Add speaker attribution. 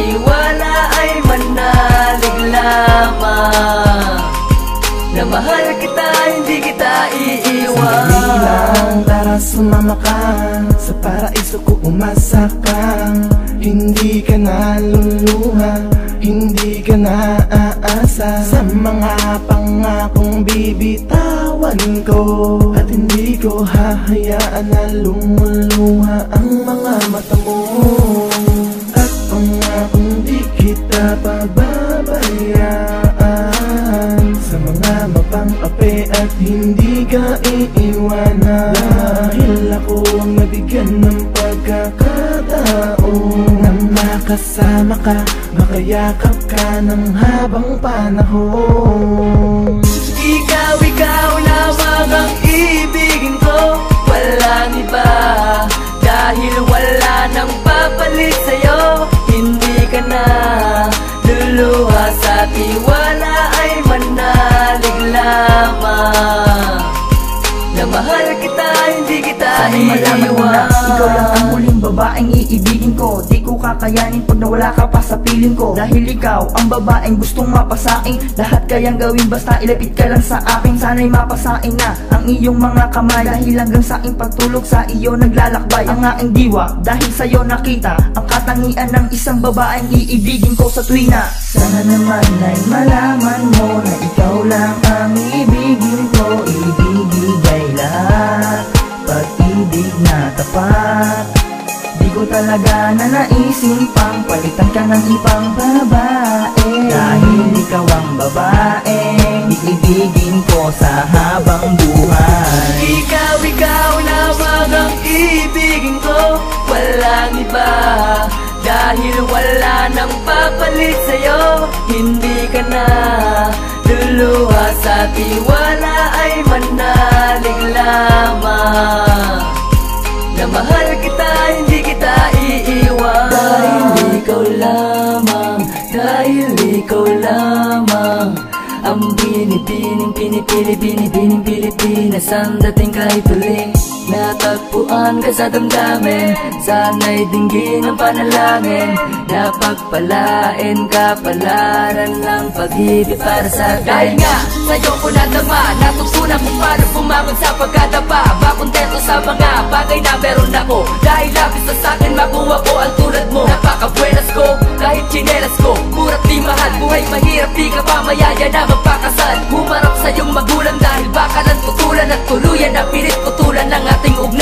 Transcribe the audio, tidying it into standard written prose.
Speaker 1: tiwala ay manalig lamang. Na mahal kita, hindi kita iiwan.
Speaker 2: Sandali lang, tara sumama ka. Sa paraiso ko umasa ka. Hindi ka na luluha, hindi ka na aasa sa mga pangakong bibitawan ko. At hindi ko hahayaan na lumuluha ang mga mata mo. At pangakong di kita pababayaan sa mga mapang-ape at hindi ka iiwanan. Dahil ako ang nabigyan ng pagkakataon na makasama ka, makayakap ka ng habang panahon.
Speaker 1: Ikaw lamang ang ibigin ko, walang iba. Dahil wala nang papalit sa'yo, hindi ka na luluha. Sa tiwala ay manalig lamang. Na mahal kita, hindi kita
Speaker 3: sana'y malaman mo na ikaw lang ang huling babaeng iibigin ko. Di ko kakayanin pag nawala ka pa sa piling ko. Dahil ikaw ang babaeng gustong mapasain. Lahat kayang gawin basta ilapit ka lang sa akin. Sana'y mapasain na ang iyong mga kamay. Dahil hanggang sa aking pagtulog sa iyo naglalakbay ang aking diwa. Dahil sa'yo nakita ang katangian ng isang babaeng iibigin ko sa tuwina. Sana naman ay malaman mo na ikaw lang ang iibigin ko. Ibibigay lahat, pag-ibig na tapat. Di ko talaga na naisip pang palitan ka ng ibang babae. Dahil ikaw ang babaeng iibigin ko sa habang buhay.
Speaker 1: Ikaw lamang ang ibigin ko, walang iba. Dahil wala nang papalit sa'yo, hindi ka na luluha. Sa tiwala ay manalig lamang. Na mahal kita, hindi kita iiwan. Dahil ikaw lamang, dahil ikaw lamang ang binibining pinipili, binibining Pilipinas. Ang dating kahit tuling natagpuan ka sa damdamin. Sana'y dinggin ang panalangin na pagpalain ka, palaran ng pag-ibig para sa atin. Dahil nga sa'yo ko nadama, natutunan kung paano bumangon sa pagkadapa. Makontento sa mga bagay na meron ako. Dahil labis na sa'kin makuha ko ang tulad mo. Napaka-buenas ko, kahit chinelas ko, mura't di mahal. Buhay mahirap, di ka pa mayaya na magpakasal. Humarap sa iyong magulang dahil baka lang tutulan at tuluyan na pilit putulan ng ating ugnayan.